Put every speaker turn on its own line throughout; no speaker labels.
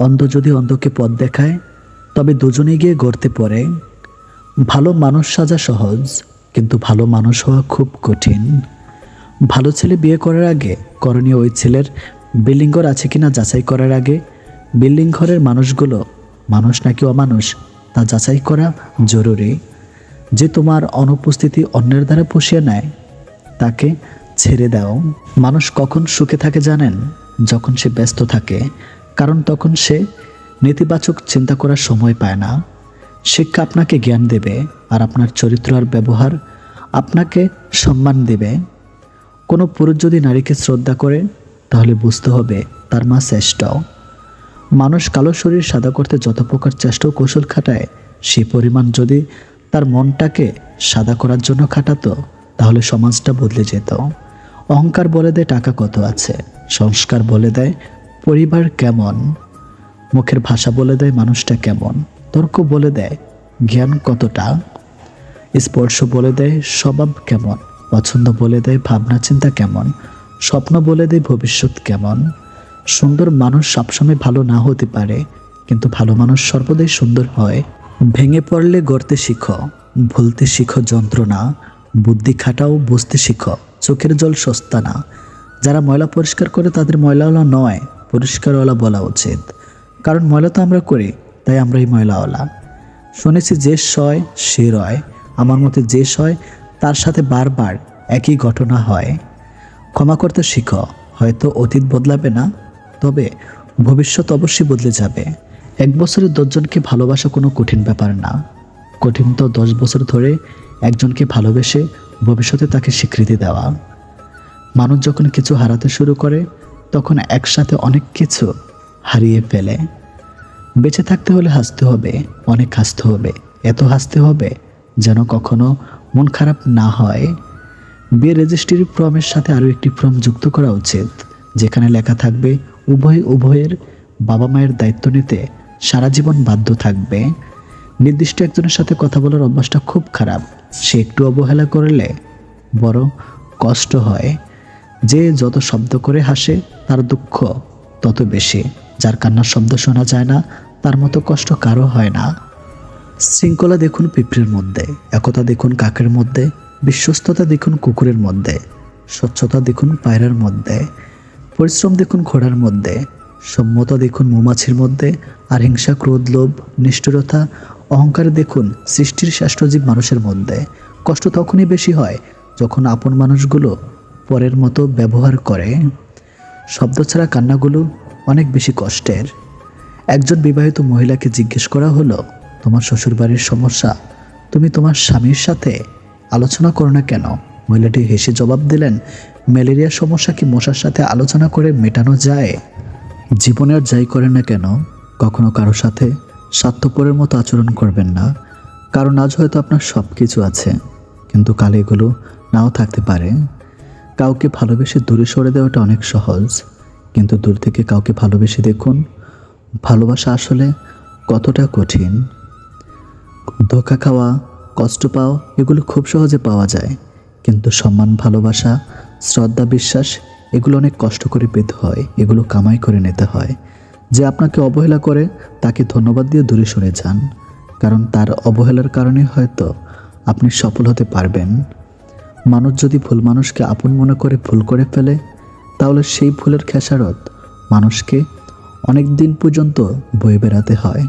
অন্ধ যদি অন্ধকে পথ দেখায় তবে দুজনে গিয়ে গর্তে পড়ে। ভালো মানুষ সাজা সহজ, কিন্তু ভালো মানুষ হওয়া খুব কঠিন। ভালো ছেলে বিয়ে করার আগে করণীয় ওই ছেলের বিল্ডিং ঘর আছে কিনা যাচাই করার আগে বিল্ডিং ঘরের মানুষগুলো মানুষ নাকি অমানুষ তা যাচাই করা জরুরি। যে তোমার অনুপস্থিতি অন্যের দ্বারা পুষিয়ে নেয় তাকে ছেড়ে দাও। মানুষ কখন সুখে থাকে জানেন? যখন সে ব্যস্ত থাকে, কারণ তখন সে নেতিবাচক চিন্তা করার সময় পায় না। শিক্ষা আপনাকে জ্ঞান দেবে, আর আপনার চরিত্র আর ব্যবহার আপনাকে সম্মান দেবে। কোনো পুরুষ যদি নারীকে শ্রদ্ধা করে তাহলে বুঝতে হবে তার মা শ্রেষ্ঠ। মানুষ কালো শরীর সাদা করতে যত প্রকার চেষ্টা ও কৌশল খাটায়, সেই পরিমাণ যদি তার মনটাকে সাদা করার জন্য খাটাতো তাহলে সমাজটা বদলে যেত। অহংকার বলে দেয় টাকা কত আছে, সংস্কার বলে দেয় পরিবার কেমন, মুখের ভাষা বলে দেয় মানুষটা কেমন, তর্ক বলে দেয় জ্ঞান কতটা, স্পর্শ বলে দেয় স্বভাব কেমন, পছন্দ বলে দেয় ভাবনা চিন্তা কেমন, স্বপ্ন বলে দেয় ভবিষ্যৎ কেমন। সুন্দর মানুষ সবসময় ভালো না হতে পারে, কিন্তু ভালো মানুষ সর্বদাই সুন্দর হয়। ভেঙে পড়লে গড়তে শিখো, ভুলতে শিখো যন্ত্রণা, বুদ্ধি খাটাও বুঝতে শিখো, চোখের জল সস্তা না। যারা ময়লা পরিষ্কার করে তাদের ময়লাওয়ালা নয়, পরিষ্কারওয়ালা বলা উচিত, কারণ ময়লা তো আমরা করি, তাই আমরাই ময়লাওয়ালা। শুনেছি যে সয় সে রয়, আমার মতে যে সয় তার সাথে বারবার একই ঘটনা হয়। ক্ষমা করতে শিখো, হয়তো অতীত বদলাবে না, তবে ভবিষ্যৎ অবশ্যই বদলে যাবে। 1 বছরে 10 জনকে ভালোবাসা কোনো কঠিন ব্যাপার না, কঠিন তো 10 বছর ধরে একজনকে ভালোবেসে ভবিষ্যতে তাকে স্বীকৃতি দেওয়া। মানুষ যখন কিছু হারাতে শুরু করে তখন একসাথে অনেক কিছু হারিয়ে ফেলে। বেঁচে থাকতে হলে হাসতে হবে, অনেক হাসতে হবে, এত হাসতে হবে যেন কখনো মন খারাপ না হয়। বিয়ের রেজিস্ট্রি ফর্মের সাথে আরও একটি ফর্ম যুক্ত করা উচিত, যেখানে লেখা থাকবে উভয়ের বাবা মায়ের দায়িত্ব নিতে সারা জীবন বাধ্য থাকবে। নির্দিষ্ট একজনের সাথে কথা বলার অভ্যাসটা খুব খারাপ, সে একটু অবহেলা করলে বড় কষ্ট হয়। যে যত শব্দ করে হাসে তার দুঃখ তত বেশি, যার কান্নার শব্দ শোনা যায় না তার মতো কষ্ট কারো হয় না। শৃঙ্খলা দেখুন পিঁপড়ের মধ্যে, একতা দেখুন কাকের মধ্যে, বিশ্বস্ততা দেখুন কুকুরের মধ্যে, স্বচ্ছতা দেখুন পায়রার মধ্যে, পরিশ্রম দেখুন ঘোড়ার মধ্যে, সম্যতা দেখুন মৌমাছির মধ্যে, আর হিংসা ক্রোধ লোভ নিষ্ঠুরতা অহংকার দেখুন সৃষ্টির শ্রেষ্ঠ জীব মানুষের মধ্যে। কষ্ট তখনই বেশি হয় যখন আপন মানুষগুলো পরের মতো ব্যবহার করে। শব্দ ছাড়া কান্নাগুলো অনেক বেশি কষ্টের। একজন বিবাহিত মহিলাকে জিজ্ঞেস করা হলো, তোমার শ্বশুরবাড়ির সমস্যা তুমি তোমার স্বামীর সাথে আলোচনা করো না কেন? মহিলাটি হেসে জবাব দিলেন, ম্যালেরিয়ার সমস্যা কি মশার সাথে আলোচনা করে মেটানো যায়? জীবনে আর যাই করেন না কেন, কখনো কারোর সাথে স্বার্থপরের মতো আচরণ করবেন না, কারণ আজ হয়তো আপনার সব কিছু আছে, কিন্তু কাল এগুলো নাও থাকতে পারে। কাউকে ভালোবেসে দূরে সরে দেওয়াটা অনেক সহজ, কিন্তু দূর থেকে কাউকে ভালোবেসে দেখুন ভালোবাসা আসলে কতটা কঠিন। ধোঁকা খাওয়া, কষ্ট পাওয়া এগুলো খুব সহজে পাওয়া যায়, কিন্তু সম্মান ভালোবাসা শ্রদ্ধা বিশ্বাস এগুলো অনেক কষ্ট করে পেতে হয়, এগুলো কামাই করে নিতে হয়। যে আপনাকে অবহেলা করে তাকে ধন্যবাদ দিয়ে দূরে সরে যান, কারণ তার অবহেলার কারণে হয়তো আপনি সফল হতে পারবেন। মানুষ যদি ভুল মানুষকে আপন মনে করে ভুল করে ফেলে, তাহলে সেই ভুলের খেসারত মানুষকে অনেক দিন পর্যন্ত বয়ে বেড়াতে হয়।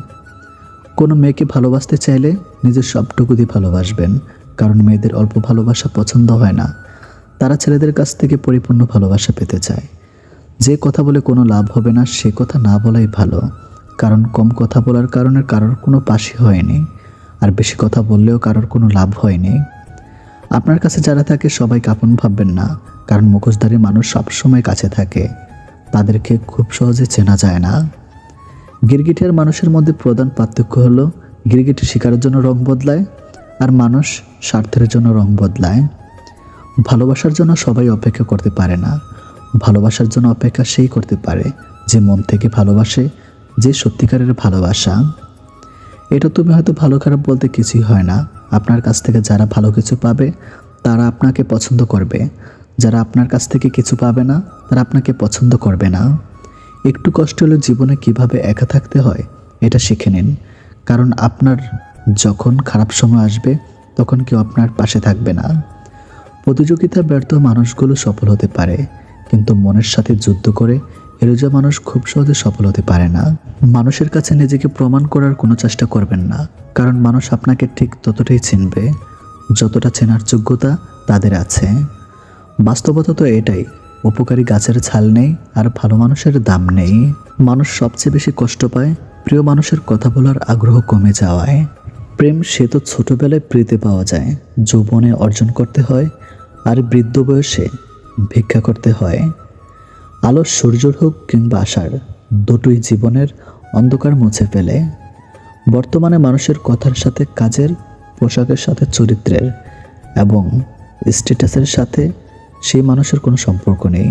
কোনো মেয়েকে ভালোবাসতে চাইলে নিজের সবটুকু দিয়ে ভালোবাসবেন, কারণ মেয়েদের অল্প ভালোবাসা পছন্দ হয় না, তারা ছেলেদের কাছ থেকে পরিপূর্ণ ভালোবাসা পেতে চায়। যে কথা বলে কোনো লাভ হবে না সে কথা না বলাই ভালো, কারণ কম কথা বলার কারণে কারোর কোনো পাশই হয়নি, আর বেশি কথা বললেও কারোর কোনো লাভ হয়নি। আপনার কাছে যারা থাকে সবাইকে আপন ভাববেন না, কারণ মুখোশধারী মানুষ সবসময় কাছে থাকে, তাদেরকে খুব সহজে চেনা যায় না। গিরগিটি আর মানুষের মধ্যে প্রধান পার্থক্য হলো গিরগিটি শিকারের জন্য রং বদলায়, আর মানুষ স্বার্থের জন্য রং বদলায়। ভালোবাসার জন্য সবাই অপেক্ষা করতে পারে না, ভালোবাসার জন্য অপেক্ষা সেই করতে পারে যে মন থেকে ভালোবাসে, যে সত্যিকারের ভালোবাসা। এটা তুমি হয়তো ভালো খারাপ বলতে কিছুই হয় না, আপনার কাছ থেকে যারা ভালো কিছু পাবে তারা আপনাকে পছন্দ করবে, যারা আপনার কাছ থেকে কিছু পাবে না তারা আপনাকে পছন্দ করবে না। একটু কষ্ট হলে জীবনে কিভাবে একা থাকতে হয় এটা শিখে নিন, কারণ আপনার যখন খারাপ সময় আসবে তখন কেউ আপনার পাশে থাকবে না। প্রতিযোগিতায় ব্যর্থ মানুষগুলো সফল হতে পারে, কিন্তু মনের সাথে যুদ্ধ করে হেরে মানুষ খুব সহজে সফল হতে পারে না। মানুষের কাছে নিজেকে প্রমাণ করার কোনো চেষ্টা করবেন না, কারণ মানুষ আপনাকে ঠিক ততটাই চিনবে যতটা চেনার যোগ্যতা তাদের আছে। বাস্তবতা তো এটাই, উপকারী গাছের ছাল নেই আর ভালো মানুষের দাম নেই। মানুষ সবচেয়ে বেশি কষ্ট পায় প্রিয় মানুষের কথা বলার আগ্রহ কমে যাওয়ায়। প্রেম সে তো ছোটবেলায় প্রীতি পাওয়া যায়, যৌবনে অর্জন করতে হয়, আর বৃদ্ধ বয়সে ভিক্ষা করতে হয়। আলো সূর্যর হোক কিংবা আষাঢ়, দুটোই জীবনের অন্ধকার মুছে ফেলে। বর্তমানে মানুষের কথার সাথে কাজের, পোশাকের সাথে চরিত্রের এবং স্ট্যাটাসের সাথে সেই মানুষের কোনো সম্পর্ক নেই।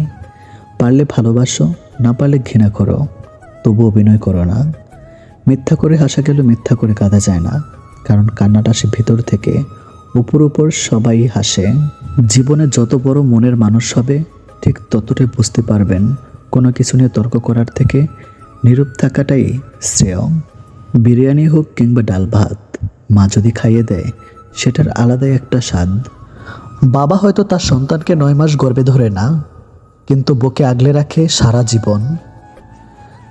পারলে ভালোবাসো, না পারলে ঘৃণা করো, তবু অভিনয় করো না। মিথ্যা করে হাসা গেলে মিথ্যা করে কাঁদা যায় না, কারণ কান্নাটা আসে ভিতর থেকে। উপর উপর সবাই হাসে। জীবনে যত বড় মনের মানুষ হবে ঠিক ততটাই বুঝতে পারবেন কোনো কিছু নিয়ে তর্ক করার থেকে নীরব থাকাটাই শ্রেয়। বিরিয়ানি হোক কিংবা ডাল ভাত, মা যদি খাইয়ে দেয় সেটার আলাদাই একটা স্বাদ। বাবা হয়তো তার সন্তানকে 9 মাস গর্ভে ধরে না, কিন্তু বুকে আগলে রাখে সারা জীবন।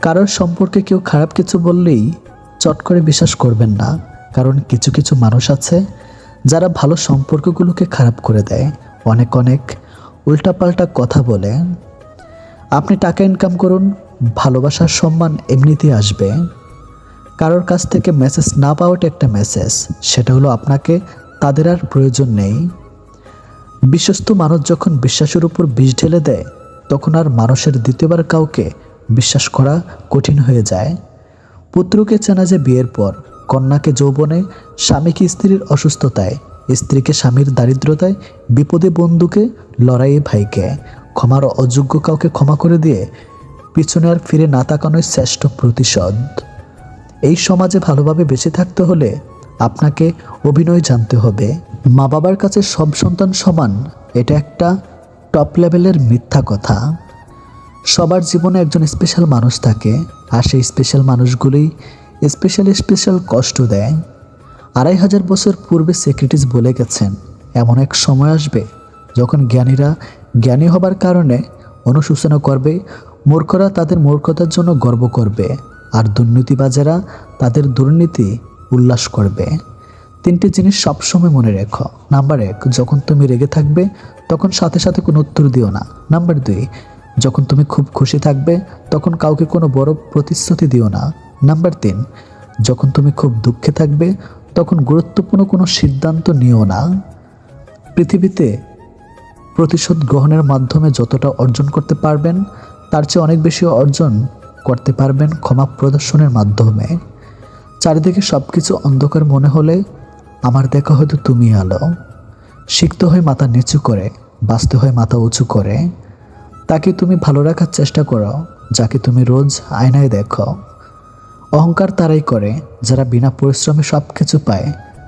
কারোর সম্পর্কে কেউ খারাপ কিছু বললেই চট করে বিশ্বাস করবেন না, কারণ কিছু কিছু মানুষ আছে যারা ভালো সম্পর্কগুলোকে খারাপ করে দেয়। অনেক অনেক উল্টাপাল্টা কথা বলে। আপনি টাকা ইনকাম করুন, ভালোবাসার সম্মান এমনিতেই আসবে। কারোর কাছ থেকে মেসেজ না পাওয়াটা একটা মেসেজ, সেটা হলো আপনাকে তাদের আর প্রয়োজন নেই। বিশ্বস্ত মানুষ যখন বিশ্বাসের উপর বিষ ঢেলে দেয় তখন আর মানুষের দ্বিতীয়বার কাউকে বিশ্বাস করা কঠিন হয়ে যায়। পুত্রকে চেনা যে বিয়ের পর, কন্যাকে যৌবনে, স্বামীকে স্ত্রীর অসুস্থতায়, স্ত্রীকে স্বামীর দারিদ্রতায়, বিপদে বন্ধুকে, লড়াইয়ে ভাইকে। ক্ষমার অযোগ্য কাউকে ক্ষমা করে দিয়ে পিছনে আর ফিরে না তাকানোই শ্রেষ্ঠ প্রতিশোধ। এই সমাজে ভালোভাবে বেঁচে থাকতে হলে আপনাকে অভিনয় জানতে হবে। মা বাবার কাছে সব সন্তান সমান, এটা একটা টপ লেভেলের মিথ্যা কথা। সবার জীবনে একজন স্পেশাল মানুষ থাকে, আর সেই স্পেশাল মানুষগুলোই স্পেশাল কষ্ট দেয়। 2500 বছর পূর্বে সক্রেটিস বলে গেছেন, এমন এক সময় আসবে যখন জ্ঞানীরা জ্ঞানী হবার কারণে অনুশোচনা করবে, মূর্খরা তাদের মূর্খতার জন্য গর্ব করবে, আর দুর্নীতিবাজেরা তাদের দুর্নীতি উল্লাস করবে। 3টি জিনিস সবসময় মনে রেখো। নাম্বার 1, যখন তুমি রেগে থাকবে তখন সাথে সাথে কোনো উত্তর দিও না। নাম্বার 2, যখন তুমি খুব খুশি থাকবে তখন কাউকে কোনো বড় প্রতিশ্রুতি দিও না। নাম্বার 3, যখন তুমি খুব দুঃখে থাকবে তখন গুরুত্বপূর্ণ কোনো সিদ্ধান্ত নিও না। পৃথিবীতে প্রতিশোধ গ্রহণের মাধ্যমে যতটা অর্জন করতে পারবেন তার চেয়ে অনেক বেশি অর্জন করতে পারবেন ক্ষমা প্রদর্শনের মাধ্যমে। চারিদিকে সব কিছু অন্ধকার মনে হলে আমার দেখা হয়তো তুমি আলো। শিখতে হয় মাথা নিচু করে, বাঁচতে হয় মাথা উঁচু করে। তাকে তুমি ভালো রাখার চেষ্টা করো যাকে তুমি রোজ আয়নায় দেখো। অহংকার তারাই করে যারা বিনা পরিশ্রমে সব কিছু পায়।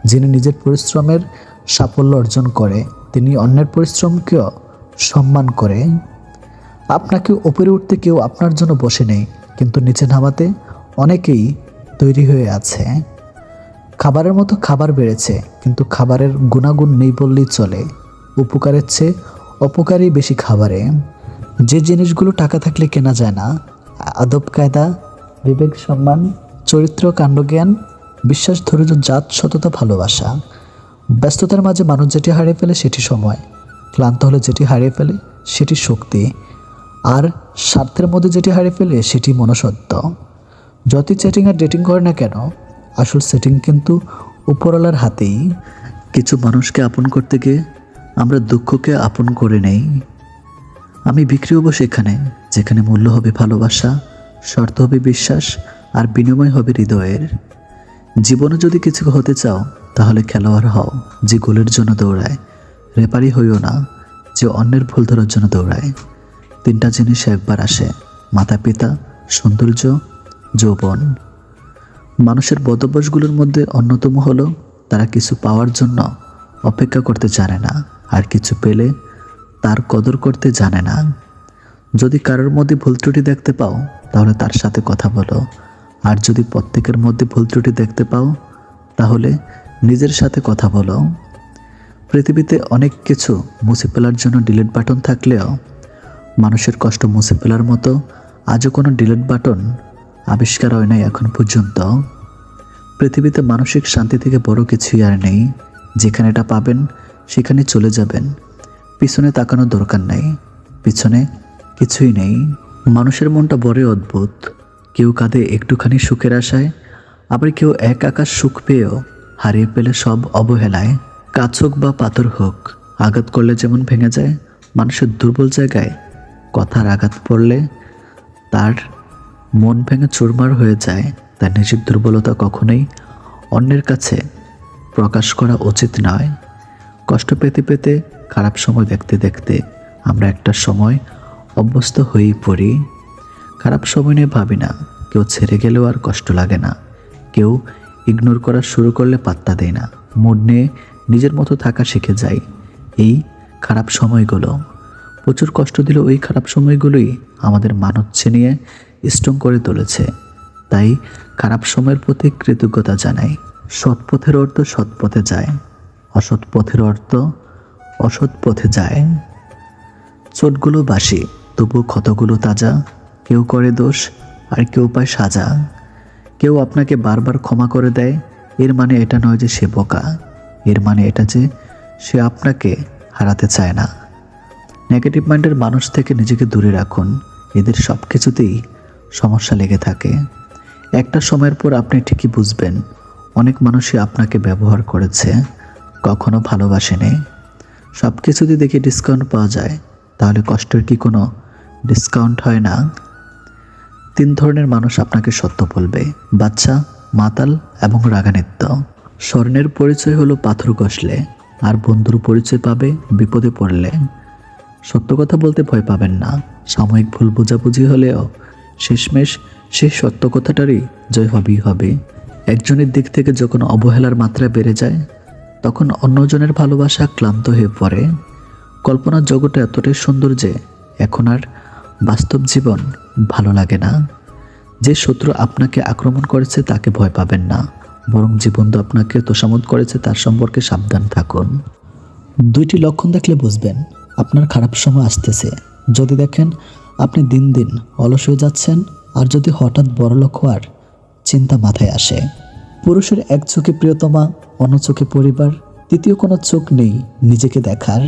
যিনি নিজের পরিশ্রমের সাফল্য অর্জন করে তিনি অন্যের পরিশ্রমকেও সম্মান করে। আপনাকে উপরে উঠতে কেউ আপনার জন্য বসে নেই, কিন্তু নিচে নামাতে অনেকেই তৈরি হয়ে আছে। খাবারের মতো খাবার বেড়েছে, কিন্তু খাবারের গুণাগুণ নেই বললেই চলে। উপকারের চেয়ে অপকারই বেশি খাবারে। যে জিনিসগুলো টাকা থাকলে কেনা যায় না, আদব কায়দা, বিবেক, সম্মান, চরিত্র, কাণ্ডজ্ঞান, বিশ্বাস, ধৈর্য, জাত, সততা, ভালোবাসা। ব্যস্ততার মাঝে মানুষ যেটি হারিয়ে ফেলে সেটি সময়, ক্লান্ত হলে যেটি হারিয়ে ফেলে সেটি শক্তি, আর স্বার্থের মধ্যে যেটি হারিয়ে ফেলে সেটি মনুষ্যত্ব। যতই চ্যাটিং আর ডেটিং করে না কেন, আসল সেটিং কিন্তু উপরওয়ালার হাতেই। কিছু মানুষকে আপন করতে গিয়ে আমরা দুঃখকে আপন করে নেই। আমি বিক্রি হব সেখানে যেখানে মূল্য হবে ভালোবাসা, শর্ত হবে বিশ্বাস, আর বিনিময় হবে হৃদয়ের। জীবনে যদি কিছু হতে চাও তাহলে খেলোয়াড় হও যে গোলের জন্য দৌড়ায়, রেপারি হইও না যে অন্যের ভুল ধরার জন্য দৌড়ায়। 3টা জিনিস একবার আসে, মাতা পিতা, সৌন্দর্য, যৌবন। মানুষের বদভ্যাসগুলোর মধ্যে অন্যতম হলো তারা কিছু পাওয়ার জন্য অপেক্ষা করতে জানে না, আর কিছু পেলে তার কদর করতে জানে না। যদি কারোর মধ্যে ভুল ত্রুটি দেখতে পাও তাহলে তার সাথে কথা বলো, আর যদি প্রত্যেকের মধ্যে ভুল ত্রুটি দেখতে পাও তাহলে নিজের সাথে কথা বলো। পৃথিবীতে অনেক কিছু মুছে ফেলার জন্য ডিলিট বাটন থাকলেও মানুষের কষ্ট মুছে ফেলার মতো আজও কোনো ডিলিট বাটন আবিষ্কার হয় নাই এখন পর্যন্ত। পৃথিবীতে মানসিক শান্তি থেকে বড় কিছুই আর নেই। যেখানে এটা পাবেন সেখানে চলে যাবেন, পিছনে তাকানোর দরকার নেই, পিছনে কিছুই নেই। মানুষের মনটা বড়ই অদ্ভুত। কেউ কাঁদে একটুখানি সুখের আশায়, আবার কেউ এক আকাশ সুখ পেয়েও হারিয়ে পেলে সব অবহেলায়। কাজ হোক বা পাথর হোক, আঘাত করলে যেমন ভেঙে যায়, মানুষের দুর্বল জায়গায় কথার আঘাত পড়লে তার মন ভেঙে চুরমার হয়ে যায়। তার নিজের দুর্বলতা কখনোই অন্যের কাছে প্রকাশ করা উচিত নয়। কষ্ট পেতে পেতে, খারাপ সময় দেখতে দেখতে আমরা একটা সময় অভ্যস্ত হয়েই পড়ি। খারাপ সময় নিয়ে ভাবি না, কেউ ছেড়ে গেলেও আর কষ্ট লাগে না, কেউ ইগনোর করা শুরু করলে পাত্তা দেয় না। মুড নিয়ে নিজের মতো থাকা শিখে যাই। এই খারাপ সময়গুলো প্রচুর কষ্ট দিল, ওই খারাপ সময়গুলোই আমাদের মানচ্ছে নিয়ে স্ট্রং করে তুলেছে। তাই খারাপ সময়ের প্রতি কৃতজ্ঞতা জানাই। সৎ পথের অর্থ সৎ পথে যায়, অসৎ পথের অর্থ অসৎ পথে যায়। চোটগুলো বাসি, তবু ক্ষতগুলো তাজা। কেউ করে দোষ আর কেউ পায় সাজা। কেউ আপনাকে বারবার ক্ষমা করে দেয়, এর মানে এটা নয় যে সে বোকা, এর মানে এটা যে সে আপনাকে হারাতে চায় না। নেগেটিভ মাইন্ডের মানুষ থেকে নিজেকে দূরে রাখুন, এদের সব কিছুতেই সমস্যা লেগে থাকে। একটা সময়ের পর আপনি ঠিকই বুঝবেন অনেক মানুষই আপনাকে ব্যবহার করেছে, কখনো ভালোবাসেনি। সব কিছুতে দেখে ডিসকাউন্ট পাওয়া যায়, তাহলে কষ্টের কি কোনো ডিসকাউন্ট হয় না? 3 ধরনের মানুষ আপনাকে সত্য বলবে: বাচ্চা, মাতাল এবং রাগান্বিত। স্বর্ণের পরিচয় হলো পাথর ঘষলে, আর বন্ধুর পরিচয় পাবে বিপদে পড়লে। সত্য কথা বলতে ভয় পাবেন না। সাময়িক ভুল বোঝাবুঝি হলেও শেষমেশ সেই সত্য কথাটারই জয় হবেই হবে। একজনের দিক থেকে যখন অবহেলার মাত্রা বেড়ে যায়, তখন অন্যজনের ভালোবাসা ক্লান্ত হয়ে পড়ে। কল্পনার জগৎটা এতটাই সুন্দর যে এখন আর বাস্তব জীবন ভালো লাগে না। যে শত্রু আপনাকে আক্রমণ করেছে তাকে ভয় পাবেন না, বরং যে বন্ধু আপনাকে তোষামোদ করেছে তার সম্পর্কে সাবধান থাকুন। 2টি লক্ষণ দেখলে বুঝবেন আপনার খারাপ সময় আসতেছে। যদি দেখেন আপনি দিন দিন অলস হয়ে যাচ্ছেন, আর যদি হঠাৎ বড়লোক হওয়ার চিন্তা মাথায় আসে। পুরুষের এক চোখে প্রিয়তমা, অন্য চোখে পরিবার, তৃতীয় কোনো চোখ নেই নিজেকে দেখার।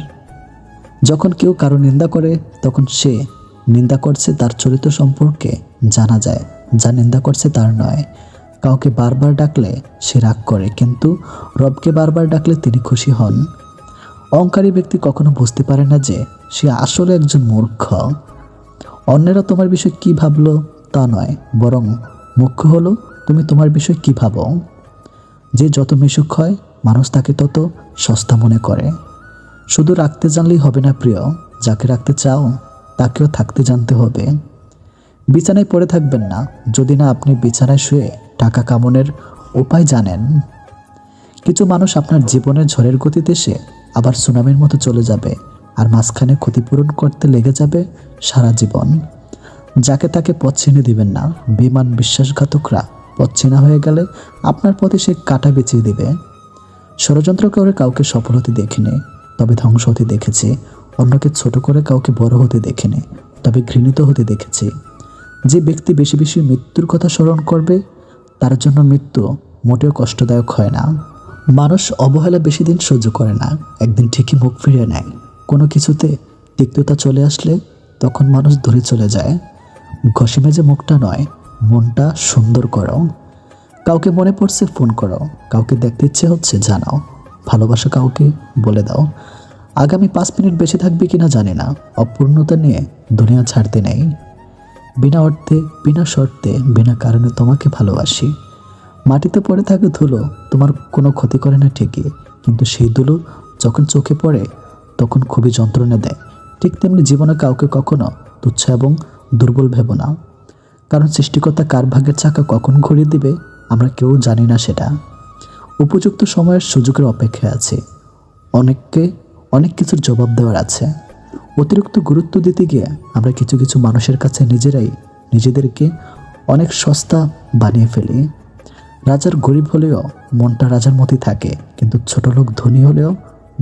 যখন কেউ কারো নিন্দা করে, তখন সে নিন্দা করছে তার চরিত্র সম্পর্কে জানা যায়, যা নিন্দা করছে তার নয়। কাউকে বারবার ডাকলে সে রাগ করে, কিন্তু রবকে বারবার ডাকলে তিনি খুশি হন। অহংকারী ব্যক্তি কখনো বুঝতে পারে না যে সে আসলে একজন মূর্খ। অন্যেরা তোমার বিষয়ে কি ভাবলো তা নয়, বরং মুখ্য হলো তুমি তোমার বিষয়ে কি ভাবো। যে যত মিশুক হয়, মানুষ তাকে তত সস্তা মনে করে। শুধু রাখতে জানলেই হবে না প্রিয়, যাকে রাখতে চাও তাকেও থাকতে জানতে হবে। বিছানায় পড়ে থাকবেন না যদি না আপনি বিছানায় শুয়ে টাকা কামানোর উপায় জানেন। কিছু মানুষ আপনার জীবনের ঝড়ের গতিতে এসে আবার সুনামির মতো চলে যাবে, আর মাঝখানে ক্ষতিপূরণ করতে লেগে যাবে সারা জীবন। যাকে তাকে পথ চিনে দিবেন না। বেঈমান বিশ্বাসঘাতকরা পথ চেনা হয়ে গেলে আপনার পথে সে কাঁটা বেঁচিয়ে দিবে। ষড়যন্ত্র করে কাউকে সফল হতে দেখিনি, তবে ধ্বংস হতে দেখেছি। অন্যকে ছোট করে কাউকে বড় হতে দেখিনি, তবে ঘৃণিত হতে দেখেছি। যে ব্যক্তি বেশি বেশি মৃত্যুর কথা স্মরণ করবে, তার জন্য মৃত্যু মোটেও কষ্টদায়ক হয় না। মানুষ অবহেলা বেশি দিন সহ্য করে না, একদিন ঠিকই মুখ ফিরিয়ে নেয়। কোনো কিছুতে তিক্ততা চলে আসলে তখন মানুষ দূরে চলে যায়। ঘষে মেজে মুখটা নয়, মনটা সুন্দর করো। কাউকে মনে পড়ছে ফোন করো, কাউকে দেখতে ইচ্ছে হচ্ছে জানাও, ভালোবাসা কাউকে বলে দাও। আগামী 5 মিনিট বেঁচে থাকবে কিনা জানি না, অপূর্ণতা নিয়ে দুনিয়া ছাড়তে নেই। বিনা অর্থে, বিনা শর্তে, বিনা কারণে তোমাকে ভালোবাসি। মাটিতে পড়ে থাকে ধুলো তোমার কোনো ক্ষতি করে না ঠিকই, কিন্তু সেই ধুলো যখন চোখে পড়ে তখন খুবই যন্ত্রণা দেয়। ঠিক তেমনি জীবনে কাউকে কখনো তুচ্ছ এবং দুর্বল ভেবো না, কারণ সৃষ্টিকর্তা কার ভাগ্যের চাকা কখন ঘুরিয়ে দিবে আমরা কেউ জানি না সেটা। উপযুক্ত সময়ের সুযোগের অপেক্ষায় আছে। অনেককে অনেক কিছুর জবাব দেওয়ার আছে। অতিরিক্ত গুরুত্ব দিতে গিয়ে আমরা কিছু কিছু মানুষের কাছে নিজেরাই নিজেদেরকে অনেক সস্তা বানিয়ে ফেলি। রাজার গরিব হলেও মনটা রাজার মতোই থাকে, কিন্তু ছোট লোক ধনী হলেও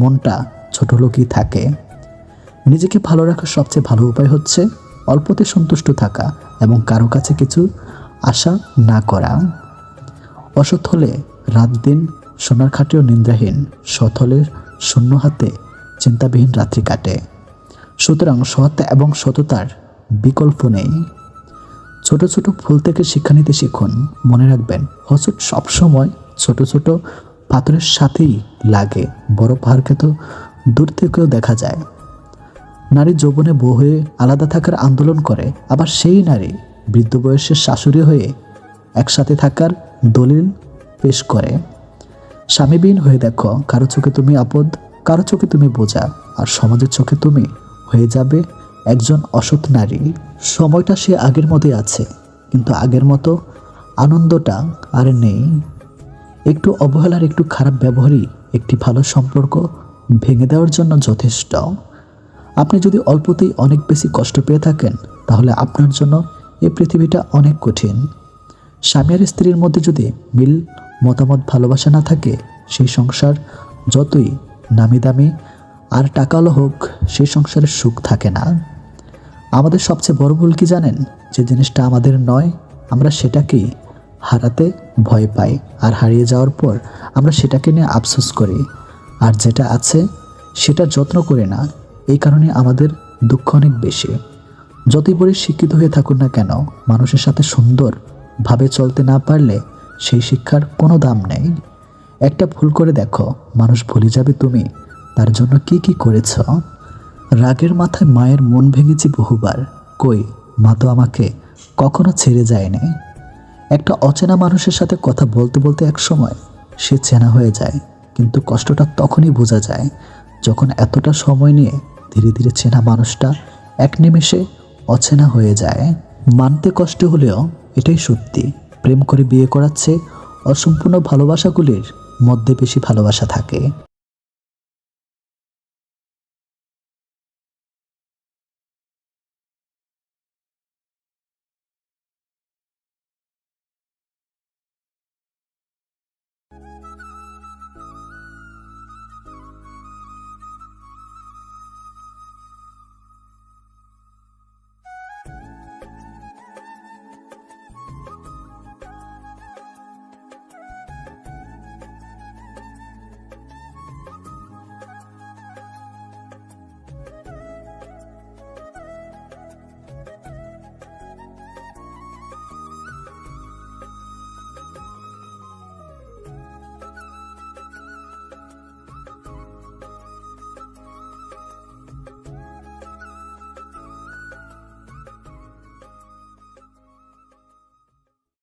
মনটা ছোট লোকই থাকে। নিজেকে ভালো রাখার সবচেয়ে ভালো উপায় হচ্ছে অল্পতে সন্তুষ্ট থাকা এবং কারো কাছে কিছু আশা না করা। অসৎ হলে রাত দিন সোনার খাটেও নিদ্রাহীন, সৎ হলে শূন্য হাতে চিন্তাবিহীন রাত্রি কাটে। সুতরাং সৎ এবং সততার বিকল্প নেই। ছোট ছোট ভুল থেকে শিক্ষা নিতে শিখুন। মনে রাখবেন, হোঁচট সবসময় ছোট ছোট পাথরের সাথেই লাগে, বড় পাহাড়কে তো দূর থেকেও দেখা যায়। নারী যৌবনে বউ হয়ে আলাদা থাকার আন্দোলন করে, আবার সেই নারী বৃদ্ধ বয়সের শাশুড়ি হয়ে একসাথে থাকার দলিল পেশ করে। স্বামীবিহীন হয়ে দেখো, কারো চোখে তুমি আপদ, কারো চোখে তুমি বোঝা, আর সমাজের চোখে তুমি হয়ে যাবে একজন অসৎ নারী। সময়টা সে আগের মতোই আছে, কিন্তু আগের মতো আনন্দটা আর নেই। একটু অবহেলার, একটু খারাপ ব্যবহারই একটি ভালো সম্পর্ক ভেঙে দেওয়ার জন্য যথেষ্ট। আপনি যদি অল্পতেই অনেক বেশি কষ্ট পেয়ে থাকেন, তাহলে আপনার জন্য এই পৃথিবীটা অনেক কঠিন। স্বামী আর স্ত্রীর মধ্যে যদি মিল, মতামত, ভালোবাসা না থাকে, সেই সংসার যতই নামি দামি আর টাকালো হোক, সেই সংসারের সুখ থাকে না। আমাদের সবচেয়ে বড় ভুল কি জানেন? যে জিনিসটা আমাদের নয়, আমরা সেটাকেই হারাতে ভয় পাই, আর হারিয়ে যাওয়ার পর আমরা সেটাকে নিয়ে আফসোস করি, আর যেটা আছে সেটা যত্ন করি না। এই কারণে আমাদের দুঃখ অনেক বেশি। যতই বড় শিক্ষিত হয়ে থাকুন না কেন, মানুষের সাথে সুন্দরভাবে চলতে না পারলে সেই শিক্ষার কোনো দাম নেই। একটা ভুল করে দেখো, মানুষ ভুলে যাবে তুমি তার জন্য কি কি করেছ। রাগের মাথায় মায়ের মন ভেঙেছি বহুবার, কই মা তো আমাকে কখনো ছেড়ে যায়নি। একটা অচেনা মানুষের সাথে কথা বলতে বলতে এক সময় সে চেনা হয়ে যায়, কিন্তু কষ্টটা তখনই বোঝা যায় যখন এতটা সময় নিয়ে ধীরে ধীরে চেনা মানুষটা এক নিমেষে অচেনা হয়ে যায়। মানতে কষ্ট হলেও এটাই সত্যি, প্রেম করে বিয়ে করাচ্ছে অসম্পূর্ণ ভালোবাসাগুলির মধ্যে বেশি ভালোবাসা থাকে।